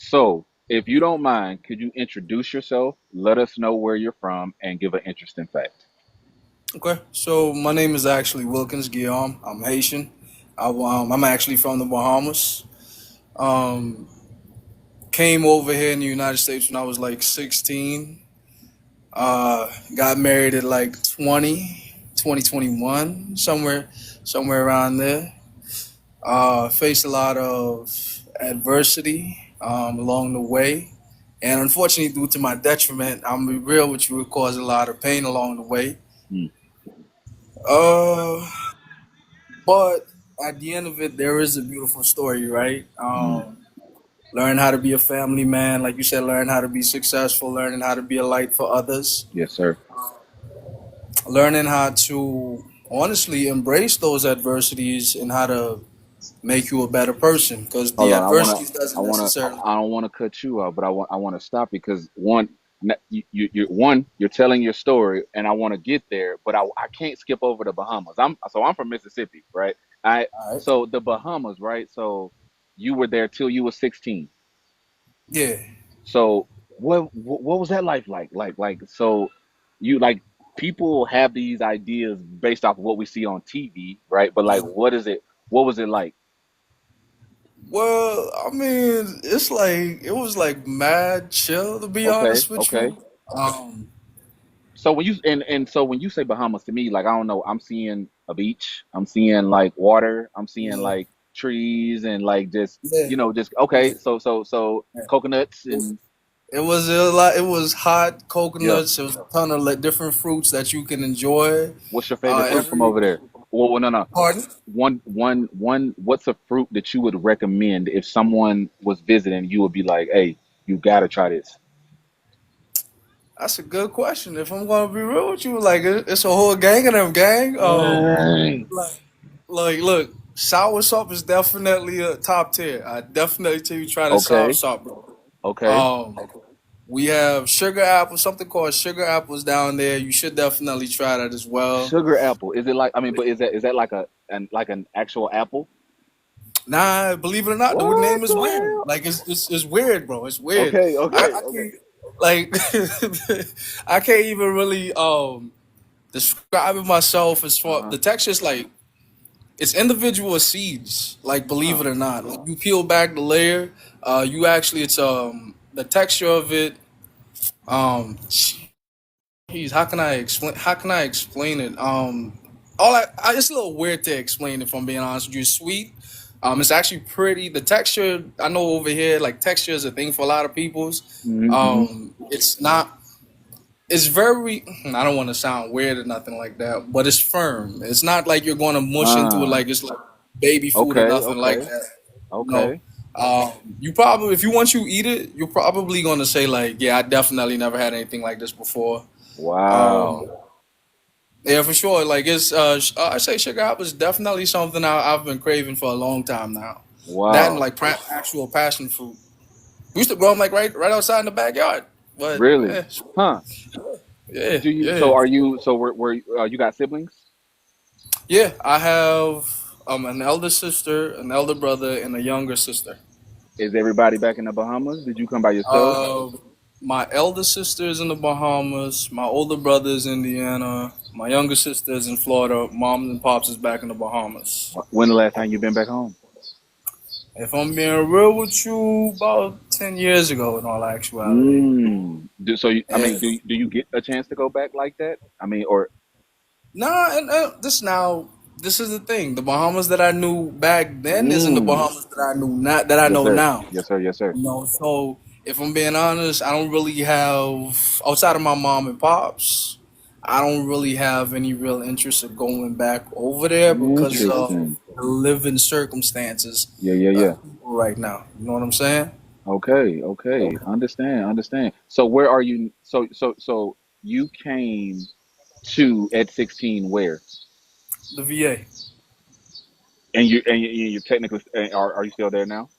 So, if you don't mind, could you introduce yourself, let us know where you're from, and give an interesting fact? Okay, so my name is actually Wilkins Guillaume. I'm Haitian. I'm actually from the Bahamas. Um, Came over here in the United States when I was like 16. Got married at like 2021, somewhere around there. Faced a lot of adversity along the way. And unfortunately, due to my detriment, I'm gonna be real with you, it caused a lot of pain along the way. Hmm. Uh, But at the end of it, there is a beautiful story, right? Hmm. Learn how to be a family man, like you said, learn how to be successful, learning how to be a light for others, Yes, sir. learning how to honestly embrace those adversities and how to make you a better person. Because Hold the on. adversities doesn't necessarily. I don't want to cut you off, but I want to stop because one, you're telling your story, and I want to get there, but I can't skip over the Bahamas. I'm from Mississippi, right? I All right. So the Bahamas, right? So you were there till you were 16. Yeah. So what was that life like? So you like people have these ideas based off of what we see on TV, right? But like, what is it? What was it like? Well, I mean, it was like mad chill to be Okay, honest with okay. you. Um, So when you say Bahamas to me, like I don't know, I'm seeing a beach, I'm seeing like water, I'm seeing yeah, like trees and like just yeah, just okay. yeah. So coconuts and It was a lot. It was hot yeah. coconuts. It was a ton of like different fruits that you can enjoy. What's your favorite fruit from Every over there? Well, no, no. pardon. One. What's a fruit that you would recommend if someone was visiting? You would be like, hey, you gotta try this. That's a good question. If I'm gonna be real with you, like it's a whole gang of them, gang. Dang. Like, look, sour sop is definitely a top tier. I definitely tell you try the sour Okay, sop, bro. okay. Um, we have sugar apples, something called sugar apples down there. You should definitely try that as well. Sugar apple. Is it like? I mean, but is that like an actual apple? Nah, believe it or not, the name What is the weird. hell? Like it's weird, bro. It's weird. Okay, I okay, okay. can't like I can't even really describe it myself as Uh far huh. the texture's like it's individual seeds. Like believe Huh. it or not, like you peel back the layer, you actually it's the texture of it. Geez, how can I explain it? All it's a little weird to explain if I'm being honest with you. It's sweet. It's actually pretty. The texture I know over here, like texture is a thing for a lot of people's. Mm-hmm. It's not. It's very. I don't want to sound weird or nothing like that, but it's firm. It's not like you're going to mush into it Ah. like it's like baby food or Okay, nothing like okay, that. No. okay. You probably, if you once you eat it, you're probably gonna say like, yeah, I definitely never had anything like this before. Um, Wow. Yeah, for sure. Like I say sugar apple is definitely something I've been craving for a long time now. That and Wow. like actual passion fruit. We used to grow them like right outside in the backyard. But Really? Huh? yeah, Do you? yeah, So are you? So were you got siblings? yeah. I have an elder sister, an elder brother, and a younger sister. Is everybody back in the Bahamas? Did you come by yourself? Uh, my elder sister is in the Bahamas. My older brother is in Indiana. My younger sister is in Florida. Mom and pops is back in the Bahamas. When the last time you been back home? If I'm being real with you, about 10 years ago, in all actuality. So I Yeah. mean, do you get a chance to go back like that? I mean, or Nah, and this is the thing. The Bahamas that I knew back then isn't the mm, Bahamas that I knew not that I yes know sir, now. yes sir, yes sir. So if I'm being honest, I don't really have outside of my mom and pops. I don't really have any real interest of going back over there because of Interesting. the living circumstances Yeah, yeah, of yeah. people right now. You know what I'm saying? Okay, okay. Understand, understand. So where are you? So you came to at 16 where? The VA. And you technically are you still there now?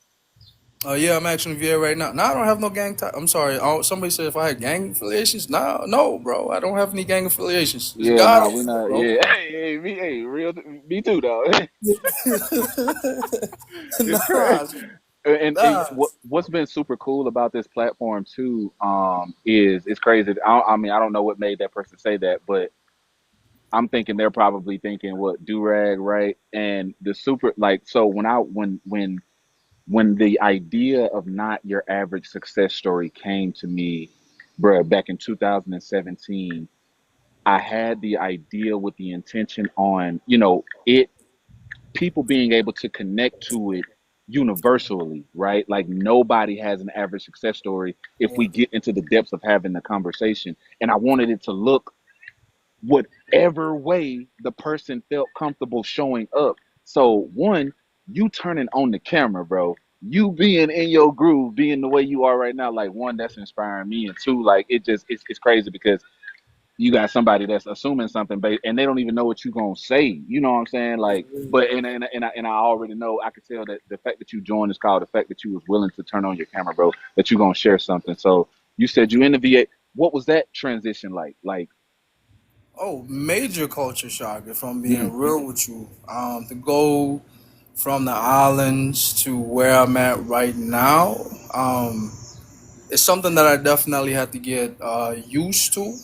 Yeah, I'm actually in VA right now. No, I don't have no gang. I'm sorry. Somebody said if I had gang affiliations. No, no, bro. I don't have any gang affiliations. It's Yeah, God nah, we only, not. bro. Yeah, hey, real, me too, dog. It's crazy. Nah, And Ah, what's been super cool about this platform too, is it's crazy. I mean, I don't know what made that person say that, but I'm thinking they're probably thinking what do rag, right? And the super like so when the idea of not your average success story came to me, bruh, back in 2017, I had the idea with the intention on, it people being able to connect to it universally, right? Like nobody has an average success story if we get into the depths of having the conversation. And I wanted it to look whatever way the person felt comfortable showing up. So one, you turning on the camera, bro. You being in your groove, being the way you are right now, like one, that's inspiring me, and two, like it's crazy because you got somebody that's assuming something, and they don't even know what you gonna say. You know what I'm saying? Like, but and I already know. I could tell that the fact that you joined this call, the fact that you was willing to turn on your camera, bro, that you gonna share something. So you said you in the VA. What was that transition like? Like, oh, major culture shock. If I'm being mm, real with you, to go from the islands to where I'm at right now, it's something that I definitely had to get used to.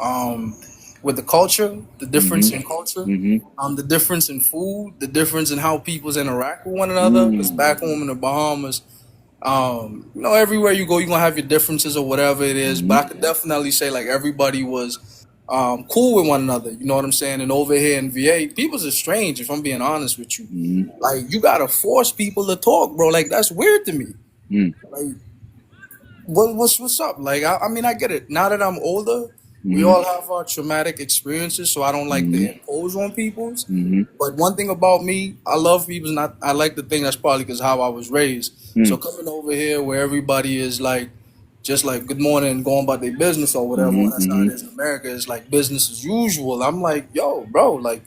Um, with the culture, the difference mm-hmm, in culture, mm-hmm, the difference in food, the difference in how peoples interact with one another. Because mm, back home in the Bahamas, everywhere you go, you're gonna have your differences or whatever it is. mm-hmm, But I could definitely say like everybody was cool with one another. You know what I'm saying? And over here in VA, people's are strange. If I'm being honest with you, mm-hmm, like you gotta force people to talk, bro. Like that's weird to me. mm, Like what's up? Like I mean I get it. Now that I'm older, we mm-hmm, all have our traumatic experiences, so I don't like to mm-hmm, impose on people's. mm-hmm, But one thing about me, I love people. Not I like to think that's probably because how I was raised. So mm, coming over here where everybody is like just like good morning, going about their business or whatever. mm-hmm, When that's how mm-hmm. it is in America, it's like business as usual. I'm like, yo, bro, like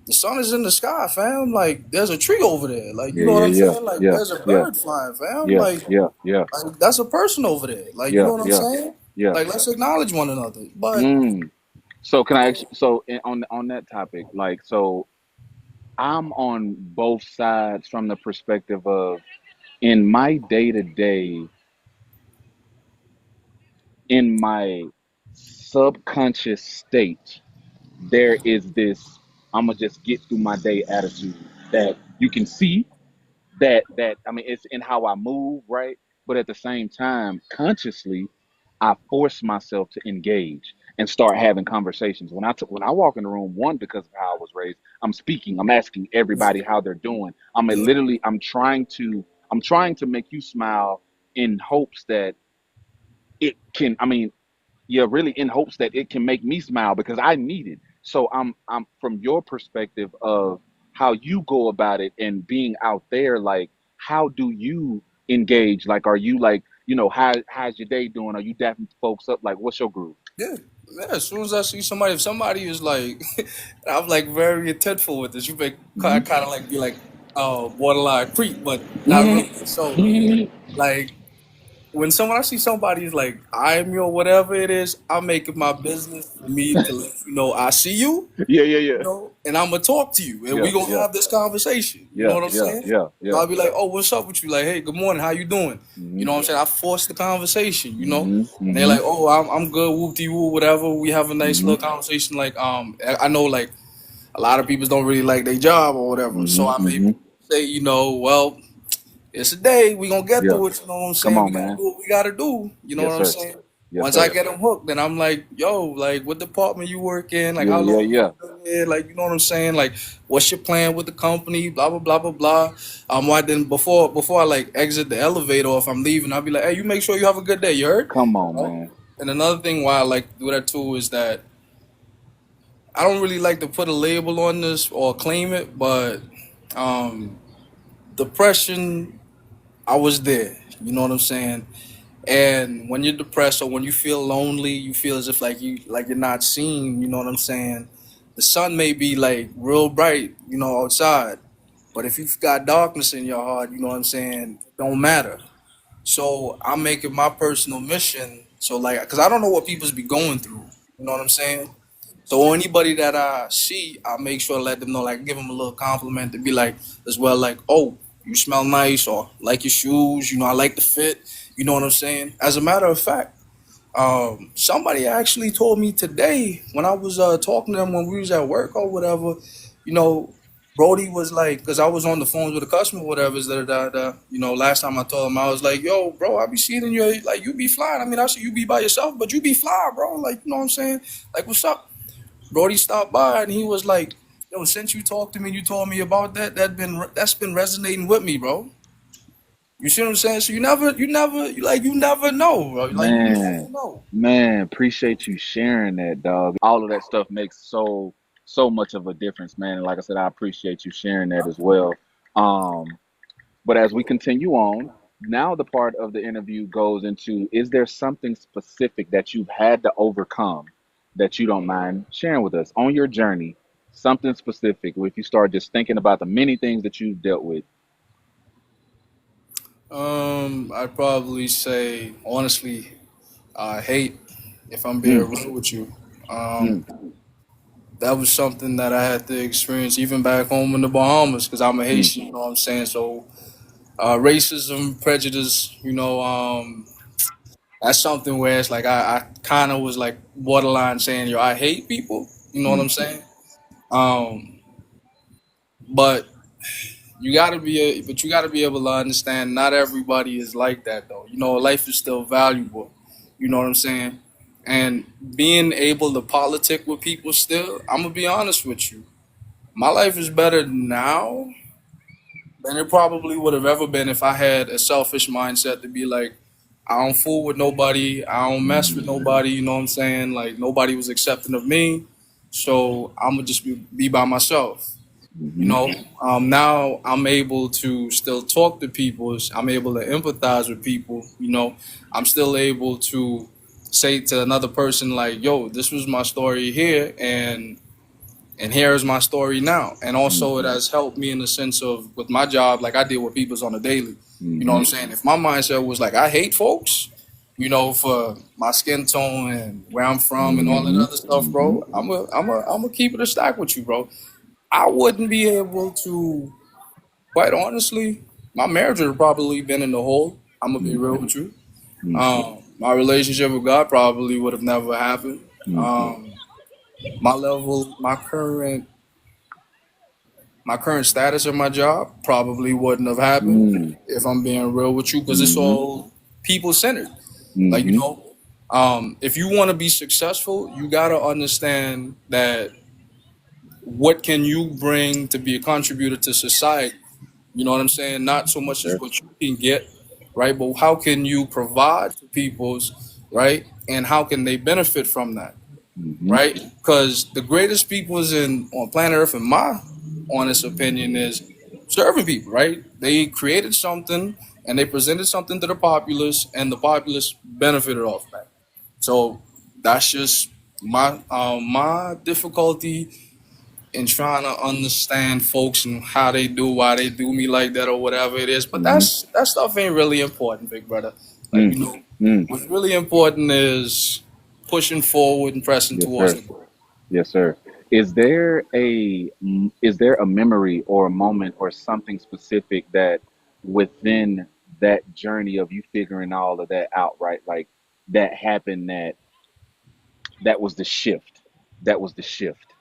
the sun is in the sky, fam. Like there's a tree over there. Like you Yeah, know what yeah, I'm yeah, saying? Like yeah, there's a yeah, bird flying, fam. yeah, Like yeah, yeah, that's a person over there. Like, you yeah, know what I'm yeah, saying? yeah. Like, let's acknowledge one another. But Mm. So can I actually, on that topic, like, so I'm on both sides from the perspective of in my day to day, in my subconscious state, there is this I'm gonna just get through my day attitude that you can see that I mean it's in how I move, right? But at the same time, consciously, I force myself to engage and start having conversations. When I walk in the room, one because of how I was raised, I'm speaking, I'm asking everybody how they're doing. yeah, I'm trying to make you smile in hopes that it can. I mean, yeah, really in hopes that it can make me smile because I need it. So I'm from your perspective of how you go about it and being out there, like how do you engage? Like are you like, how's your day doing? Are you dapping folks up? Like what's your groove? yeah, yeah. As soon as I see somebody, if somebody is like, I'm like very intentful with this. You may kind Mm-hmm. of like be like, borderline creep, but not really. So, Mm-hmm. like, when someone I see somebody is like, I'm your whatever it is, I make it my business for me to let you know I see you. Yeah, yeah, yeah. And I'm gonna talk to you, and Yeah, we gonna yeah, have this conversation. You know yeah, what I'm yeah, saying? yeah, So yeah. I'll be like, "Oh, what's up with you?" Like, "Hey, good morning. How you doing?" You Mm-hmm. know what I'm saying? I force the conversation. Mm-hmm. And they're Mm-hmm. like, "Oh, I'm good. Whoop de woo, whatever." We have a nice Mm-hmm. little conversation. Like, I know like a lot of people don't really like their job or whatever, so I Mm-hmm. may Mm-hmm. say, well, it's a day. We gonna get Yeah. through it. You know what I'm Come saying? We on, gotta man. do what we gotta do. You know what Yes, I'm sir. saying? Yes, Once I sir. get them hooked, then I'm like, yo, like, what department you work in? Like, Yeah, how yeah, long you yeah. been here? Like, you know what I'm saying? Like, what's your plan with the company? Blah blah blah blah blah. Why then before I like exit the elevator, or if I'm leaving, I'll be like, hey, you make sure you have a good day. You heard? Come You on, know? man. And another thing why I like to do that too is that I don't really like to put a label on this or claim it, but um, depression, I was there. You know what I'm saying? And when you're depressed or when you feel lonely, you feel as if like you're not seen, you know what I'm saying? The sun may be like real bright, outside. But if you've got darkness in your heart, you know what I'm saying, it don't matter. So I'm making my personal mission. So like, cause I don't know what people's be going through. You know what I'm saying? So anybody that I see, I make sure to let them know, like, give them a little compliment to be like, as well, like, oh. you smell nice, or like your shoes, I like the fit. You know what I'm saying? As a matter of fact, somebody actually told me today when I was talking to them when we was at work or whatever, you know, Brody was like, because I was on the phones with a customer, whatever, last time I told him, I was like, yo, bro, I be seeing you, like, you be flying. I mean, I see you be by yourself, but you be fly, bro. Like, you know what I'm saying? Like, what's up? Brody stopped by and he was like, yo, since you talked to me, you told me about that, that's been resonating with me, bro. You see what I'm saying? So you never know, bro. Like, you never Man, know. man, appreciate you sharing that, dog. All of that stuff makes so much of a difference, man. And like I said, I appreciate you sharing that as well. Um, but as we continue on, now the part of the interview goes into, is there something specific that you've had to overcome that you don't mind sharing with us on your journey? Something specific. If you start just thinking about the many things that you've dealt with. I'd probably say honestly, I hate if I'm being Mm, real with you. mm, Um, that was something that I had to experience even back home in the Bahamas because I'm a mm, Haitian. You know what I'm saying? So racism, prejudice. That's something where it's like I kind of was like borderline saying, yo, I hate people. You know what mm, I'm saying? Um, but but you gotta be able to understand not everybody is like that though. Life is still valuable. You know what I'm saying? And being able to politic with people still, I'm gonna be honest with you. My life is better now than it probably would have ever been if I had a selfish mindset to be like, I don't fool with nobody, I don't mess with mm, nobody, you know what I'm saying? Like nobody was accepting of me. So I'm gonna just be by myself. you mhm, know Now I'm able to still talk to people. I'm able to empathize with people. I'm still able to say to another person like, yo, this was my story here, and here's my story now. And also it mhm, has helped me in the sense of with my job, like I deal with people on a daily. You know what mhm, I'm saying? If my mindset was like I hate folks, for my skin tone and where I'm from and all that mhm, other stuff, mhm, bro, I'm gonna keep it a stack with you, bro. I wouldn't be able to, quite honestly, my marriage would have probably been in the hole. I'm gonna be real with you. mhm, My relationship with God probably would have never happened. mhm, Um, my level, my current status in my job probably wouldn't have happened mhm, if I'm being real with you, because it's mhm, all people centered. Like mhm, if you want to be successful, you gotta understand that what can you bring to be a contributor to society. You know what I'm saying? Not so yes, much as sir. what you can get, right? But how can you provide for people's, right? And how can they benefit from that, Mhm, right? Because the greatest peoples on planet Earth, in my honest opinion, is serving people, right? They created something and they presented something to the populace, and the populace benefited off that. So that's just my difficulty and trying to understand folks and how they do, why they do me like that or whatever it is. But mhm, that stuff ain't really important, big brother. Like mm, mm, what's really important is pushing forward and pressing yes, towards sir. the goal. Yes, sir. Is there a memory or a moment or something specific that within that journey of you figuring all of that out, right? Like that happened, that was the shift. That was the shift.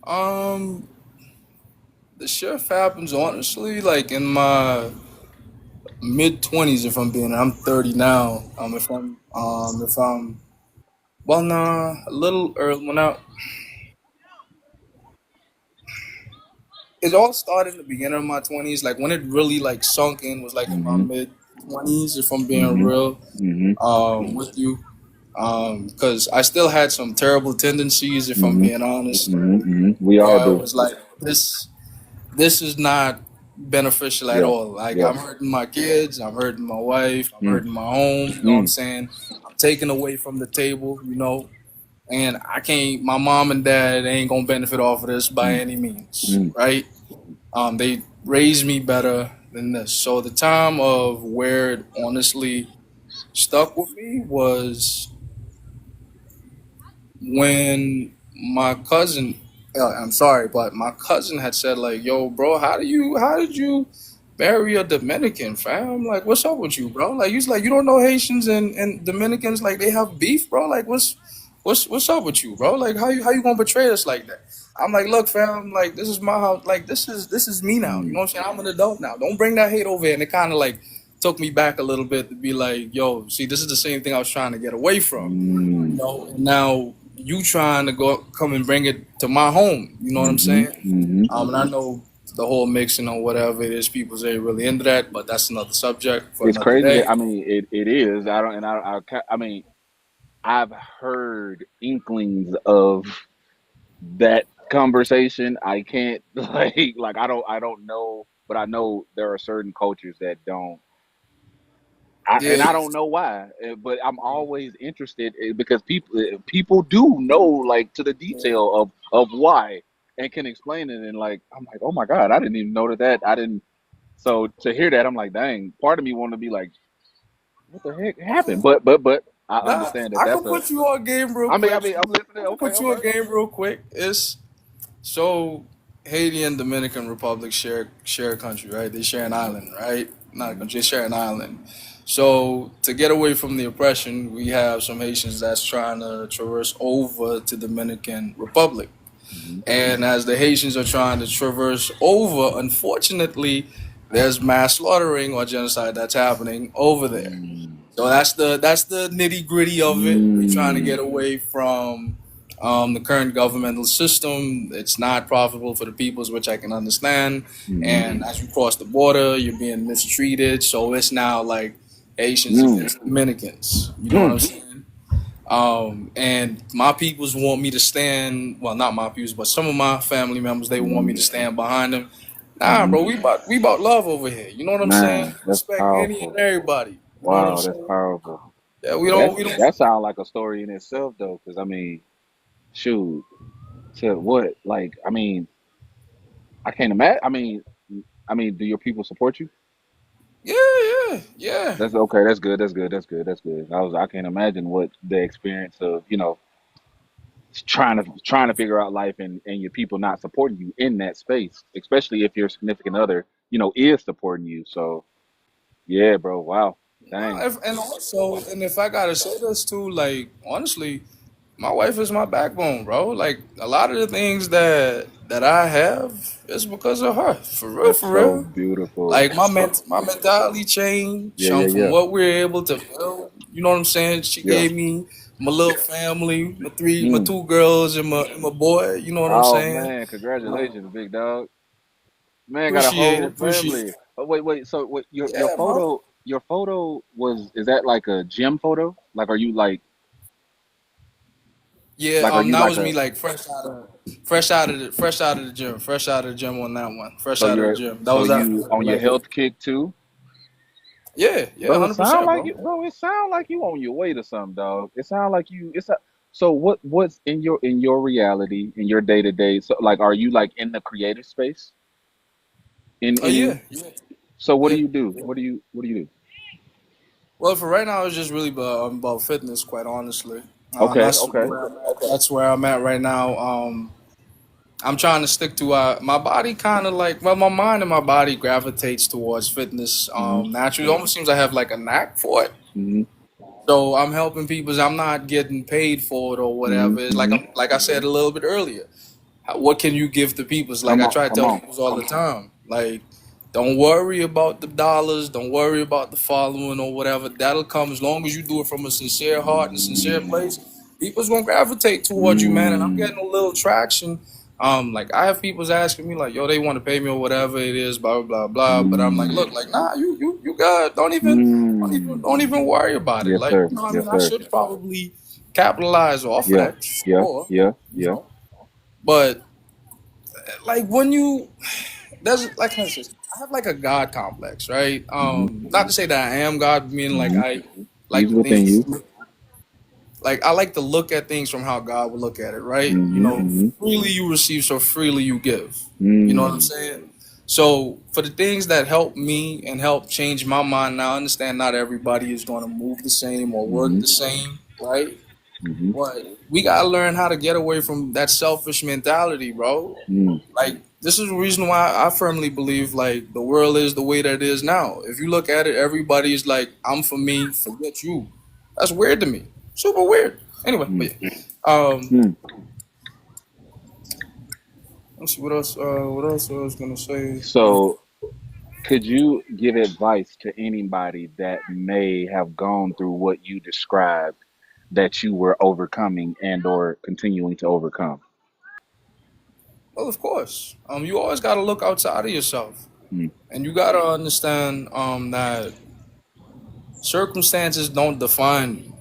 Um, the shift happens honestly like in my mid 20s. If I'm being, I'm 30 now. If I'm well, nah, a little early when I it all started in the beginning of my 20s. Like when it really like sunk in was like in my Mhm. mid 20s. If I'm being Mhm. real Mhm. with you, because I still had some terrible tendencies. If I'm Mhm. being honest, Mhm. Mhm. We all where I do. was like, this is not beneficial at Yeah. all. Like Yeah. I'm hurting my kids, I'm hurting my wife, I'm Mm. hurting my home. You know what I'm Mm. saying? I'm taking away from the table. And I can't. My mom and dad ain't gonna benefit off of this by Mm. any means, Mm. right? They raised me better than this. So the time of where it honestly stuck with me was when my cousin I'm sorry, but my cousin had said like, "Yo, bro, how did you marry a Dominican, fam? Like, what's up with you, bro? Like, he's like, you don't know Haitians and Dominicans like they have beef, bro? Like, what's up with you, bro? Like, how you gonna betray us like that?" I'm like, look, fam, like this is my house, like this is me now. You Mm, know what I'm saying? I'm an adult now. Don't bring that hate over here. And it kind of like took me back a little bit to be like, yo, see, this is the same thing I was trying to get away from. mm, And now you trying to go come and bring it to my home. You know what I'm mm-hmm, saying? mm-hmm. And I know the whole mixing or whatever it is, people ain't really into that, but that's another subject for It's another crazy day. that I mean it is. I don't and I mean I've heard inklings of that conversation. I can't like I don't know, but I know there are certain cultures that don't. And Yeah, I don't know why, but I'm always interested because people do know like to the detail of why and can explain it, and like I'm like, oh my god, I didn't even know that I didn't. So to hear that, I'm like, dang. Part of me want to be like, what the heck happened? But I nah, understand that I that's can a. put you on game real I quick. mean, I'm listening. I can Okay, put you okay. on game real quick. It's so Haiti and Dominican Republic share a country, right? They share an island, right? Not a Mm-hmm, country, they share an island. So to get away from the oppression, we have some Haitians that's trying to traverse over to Dominican Republic. mm-hmm, And as the Haitians are trying to traverse over, unfortunately, there's mass slaughtering or genocide that's happening over there. mm, So that's the nitty gritty of it. We're trying to get mm, away from the current governmental system. It's not profitable for the peoples, which I can understand. mm-hmm, And as you cross the border, you're being mistreated. So it's now like Haitians mm, against Dominicans. You know what I'm mm, saying? And my peoples want me to stand. Well, not my peoples, but some of my family members they want me mm-hmm, to stand behind them. Nah, mm-hmm. bro, we about love over here. You know what I'm saying? Man, that's Respect any and powerful. everybody. You know what I'm Wow, that's saying? powerful. Yeah, we That's don't we don't. that sounds like a story in itself though, because I mean, shoot, to what? Like, I mean, I can't imagine. I mean, do your people support you? Yeah, yeah, yeah. That's okay. That's good. That's good. That's good. That's good. I can't imagine what the experience of trying to figure out life and your people not supporting you in that space, especially if your significant other is supporting you. So yeah, bro. Wow. No, Dang. and also, and if I gotta say this too, like honestly, my wife is my backbone, bro. Like a lot of the things that I have is because of her. For real, That's for so real. beautiful. Like my mentality changed Yeah. Yeah. from Yeah. what we're able to build. You know what I'm saying? She Yeah. gave me my little family, my Mm. two girls and my boy. You know what I'm Oh saying? man, Um, congratulations, big dog. Man got a appreciate it, whole appreciate family. it. Oh wait, wait. So what your Yeah, bro. photo was is that like a gym photo? Like are you Yeah, are you that like was me a like fresh out of the gym, fresh out of the gym on that one, fresh so out of the you're gym. That so was after you like on your 11. health kick too? Yeah, yeah, Bro, it hundred sound percent, like bro. you bro, it sound like you on your way to something, dog. It sound like you it's a so what's in your reality, in your day to day? So like are you like in the creative space in Oh any yeah, yeah, so what do yeah. you do? Yeah. What do you do? Well, for right now, it's just really about fitness, quite honestly. Okay, okay. That's where I'm at right now. I'm trying to stick to my body, kind of like well, my mind and my body gravitates towards fitness Hmm. naturally. It almost seems I have like a knack for it. Hmm. So I'm helping people. I'm not getting paid for it or Hmm. whatever. It's like Hmm. like I said a little bit earlier. What can you give to people? It's like Come I on, try to come tell on. people all the time. Like, don't worry about the dollars. Don't worry about the following or whatever. That'll come as long as you do it from a sincere heart and sincere Mm, place. People's gonna gravitate towards you, man. And I'm mm, getting a little traction. Like I have people's asking me like, yo, they want to pay me or whatever it is, blah blah blah. But I'm like, mm, look, like, nah, you good. mm. Don't even worry about it. Yes, Like, sir. you know, what I Yes, mean, I sir. should probably capitalize off of Yeah, that, yeah, sure. yeah, You yeah. know, but like when you there's like I said, I have like a God complex, right? Hmm. Not to say that I am God, meaning like Hmm. I like He's the within things you. like I like to look at things from how God would look at it, right? You Hmm. know, Hmm. freely you receive, so freely you give. You know what I'm Mm, saying? So for the things that help me and help change my mind, now I understand not everybody is going to move the same or work hmm. the same, right? Mm-hmm. But we gotta learn how to get away from that selfish mentality, bro. Mm. Like this is the reason why I firmly believe like the world is the way that it is now. If you look at it, everybody's like, I'm for me, forget you. That's weird to me. Super weird. Anyway, but Mm. yeah. Um Mm. let's see what else I was gonna say. So, could you give advice to anybody that may have gone through what you described that you were overcoming and or continuing to overcome? Well, of course. You always gotta look outside of yourself. Mm. And you gotta understand that circumstances don't define you.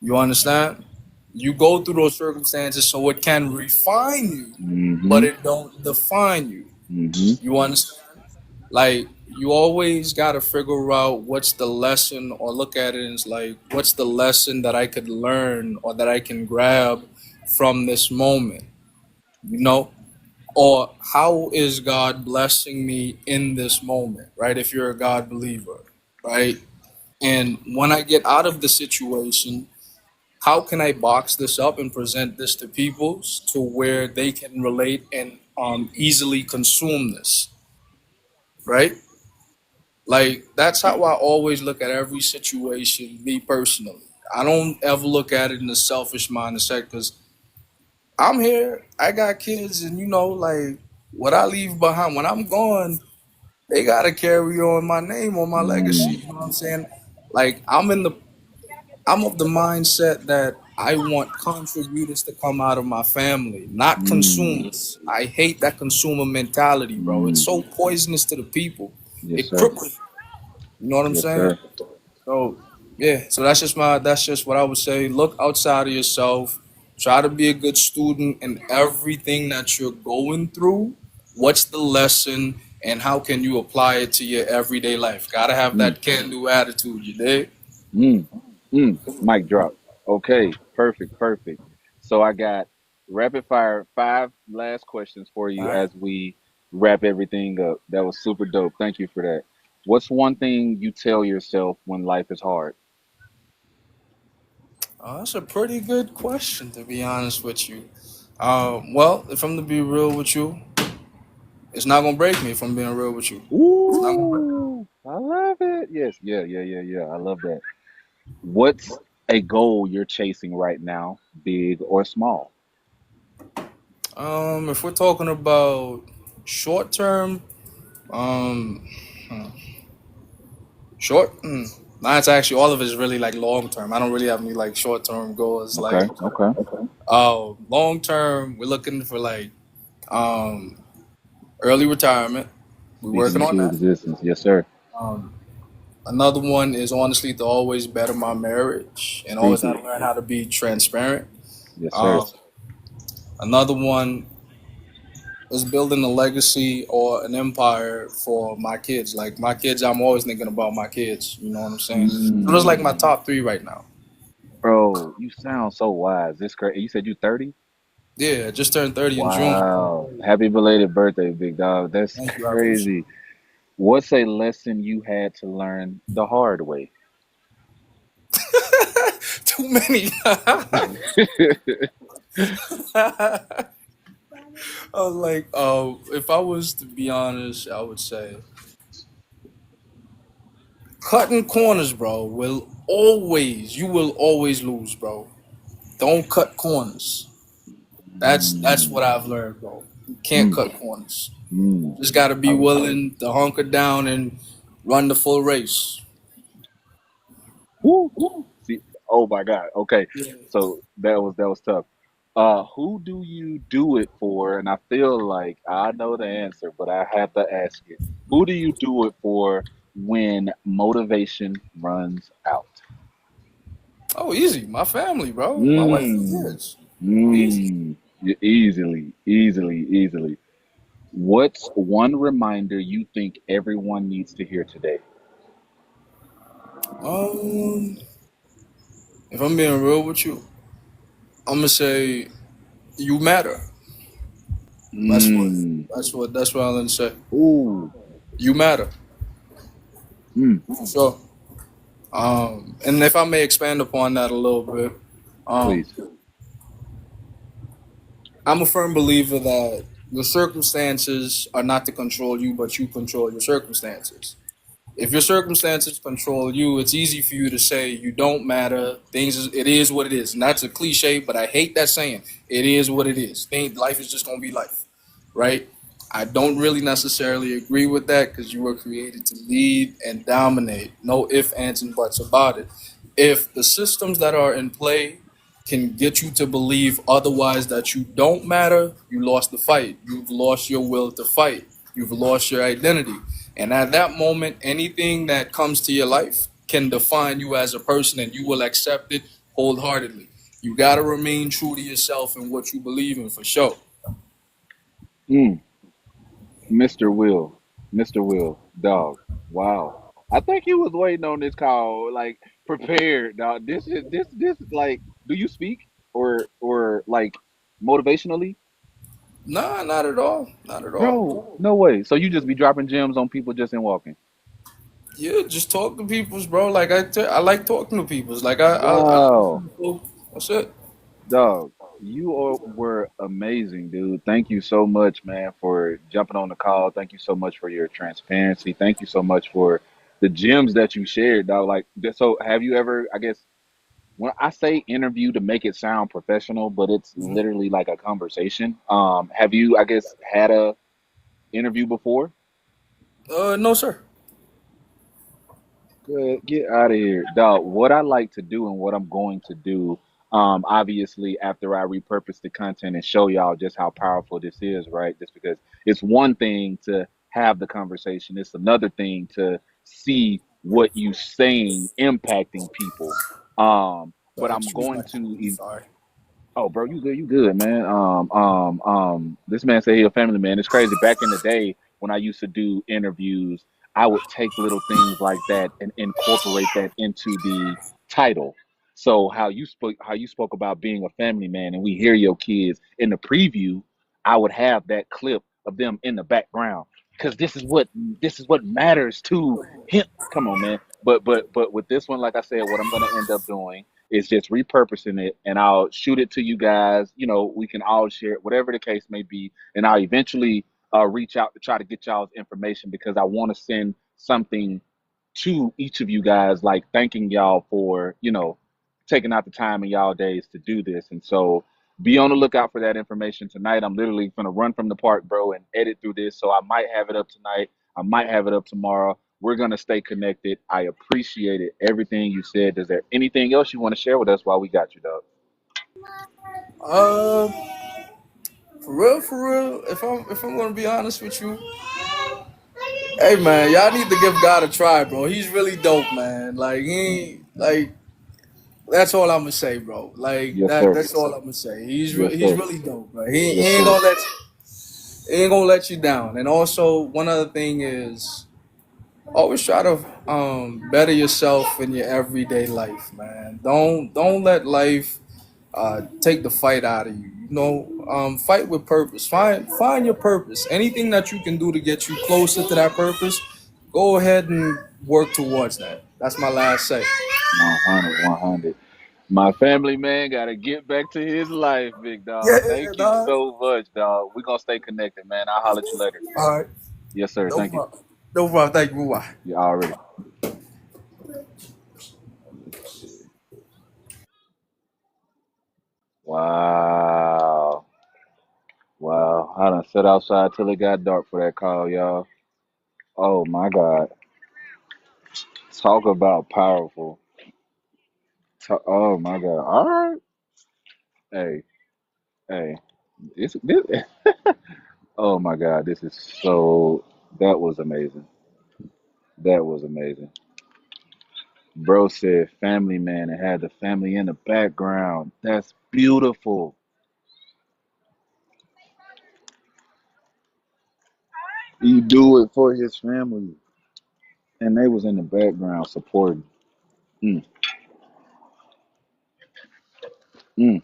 You understand? You go through those circumstances so it can refine you, but Mm-hmm. it don't define you. Mm-hmm. You understand? Like you always gotta figure out what's the lesson, or look at it as like what's the lesson that I could learn or that I can grab from this moment. You know, or how is God blessing me in this moment, right? If you're a God believer, right? And when I get out of the situation, how can I box this up and present this to people to where they can relate and easily consume this, right? Like that's how I always look at every situation, me personally. I don't ever look at it in a selfish mindset because I'm here, I got kids, and like what I leave behind when I'm gone, they gotta carry on my name or my legacy. Mm. You know what I'm saying? Like I'm of the mindset that I want contributors to come out of my family, not Mm. consumers. I hate that consumer mentality, bro. It's Mm. so poisonous to the people. Yes, It sir. cripples. You know what I'm Yes, saying? sir. So yeah, so that's just what I would say. Look outside of yourself. Try to be a good student in everything that you're going through. What's the lesson and how can you apply it to your everyday life? Gotta have Mm. that can do attitude, you dig? Mm. Mm. Mic drop. Okay. Perfect. Perfect. So I got rapid fire five last questions for All you right. as we wrap everything up. That was super dope. Thank you for that. What's one thing you tell yourself when life is hard? That's a pretty good question, to be honest with you. Well, if I'm to be real with you, it's not gonna break me. If I'm being real with you, it's not gonna break. Ooh, I love it. Yes, yeah, yeah, yeah, yeah. I love that. What's a goal you're chasing right now, big or small? If we're talking about short term, um, hmm, short, nah, it's actually all of it is really like long term. I don't really have any like short term goals. Like, Okay, okay. long term, we're looking for like um early retirement. We're Speaking working on into that. existence. Yes, sir. Um, Another one is honestly to always better my marriage and always Speak how it. to learn how to be transparent. Yes, sir. Um, Another one is building a legacy or an empire for my kids. Like my kids, I'm always thinking about my kids. You know what I'm saying? So those like my Mm. top three right now. Bro, you sound so wise. This crazy. You said you 30? Yeah, I just turned 30 in June. Wow. Happy belated birthday, big dog. That's Thank you. I appreciate crazy. What's a lesson you had to learn the hard way? it. Too many. I was like, if I was to be honest, I would say cutting corners, bro, you will always lose, bro. Don't cut corners. That's Mm. what I've learned, bro. You can't Mm. cut corners. Mm. Just gotta be willing to hunker down and run the full race. Woo. See, oh my God. Okay, Yeah. so that was tough. Who do you do it for? And I feel like I know the answer, but I have to ask it. Who do you do it for when motivation runs out? Oh, easy. My family, bro. My wife and Mm. kids. Easy. Mm. Easily, easily, easily. What's one reminder you think everyone needs to hear today? Um, if I'm being real with you, I'm gonna say you matter. That's what. Mm. That's what I'm gonna say. Ooh. You matter Mm. for sure. And if I may expand upon that a little bit, Um, Please. I'm a firm believer that your circumstances are not to control you, but you control your circumstances. If your circumstances control you, it's easy for you to say you don't matter. It is what it is, and that's a cliche, but I hate that saying. It is what it is. Life is just gonna be life, right? I don't really necessarily agree with that because you were created to lead and dominate. No ifs, ands, and buts about it. If the systems that are in play can get you to believe otherwise that you don't matter, you lost the fight. You've lost your will to fight. You've lost your identity. And at that moment, anything that comes to your life can define you as a person and you will accept it wholeheartedly. You got to remain true to yourself and what you believe in for sure. Mm, Mr. Will, Mr. Will, dog. Wow. I think he was waiting on this call, like prepared, dog. This like. Do you speak or like motivationally, Nah, not at all. Not at all. bro? No way. So you just be dropping gems on people just in walking. Yeah, just talk to people's, bro. I like talking to people's. I Wow, that's it. dog. Were amazing, dude. Thank you so much, man, for jumping on the call. Thank you so much for your transparency. Thank you so much for the gems that you shared, dog. Like, so have you ever? I guess when I say interview to make it sound professional, but it's Mhm. literally like a conversation. Have you, I guess, had a interview before? No, sir. Good. Get out of here, dog. What I like to do and what I'm going to do, obviously, after I repurpose the content and show y'all just how powerful this is, right? Just because it's one thing to have the conversation, it's another thing to see what you saying impacting people. But I'm Excuse my going cough. to Sorry. Oh, bro, you good, man. This man said he a family man. It's crazy. Back in the day when I used to do interviews, I would take little things like that and incorporate that into the title. So how you spoke about being a family man, and we hear your kids in the preview. I would have that clip of them in the background because this is what matters to him. Come on, man. But with this one, like I said, what I'm gonna end up doing is just repurposing it and I'll shoot it to you guys. You know, we can all share it, whatever the case may be. And I'll eventually reach out to try to get y'all's information because I want to send something to each of you guys, like thanking y'all for, taking out the time in y'all days to do this. And so be on the lookout for that information tonight. I'm literally going to run from the park, bro, and edit through this. So I might have it up tonight. I might have it up tomorrow. We're going to stay connected. I appreciate it. Everything you said. Is there anything else you want to share with us while we got you, dog? Uh, for real. If I'm gonna be honest with you, hey man, y'all need to give God a try, bro. He's really dope, man. Like he ain't like that's all I'm gonna say, bro. Like Yes, sir. that's all I'm gonna say. Yes, He's sir. really dope, bro. He Yes, ain't sir. gonna let you down. And also one other thing is always try to better yourself in your everyday life, man. Don't let life take the fight out of you. Fight with purpose. Find your purpose. Anything that you can do to get you closer to that purpose, go ahead and work towards that. That's my last say. 100, 100. My family man got to get back to his life, big Yeah, dog. Thank you dog. so much, dog. We're going to stay connected, man. I'll holler at you later. All right. Yes, sir. No Thank you. problem. No problem. Thank you. Bye. You already. Let's see. Wow. Wow. I done sat outside till it got dark for that call, y'all. Oh, my God. Talk about powerful. Oh, my God. All right. Hey, hey. This, oh, my God. This is so. That was amazing. That was amazing. Bro said family man and had the family in the background. That's beautiful. He do it for his family. And they was in the background supporting. Mm, mm,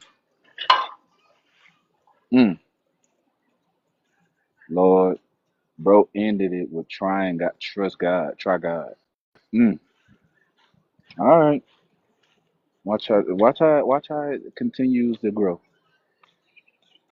mm. Lord, bro ended it with try and got trust God, try God. Mm. All right. Watch how it continues to grow.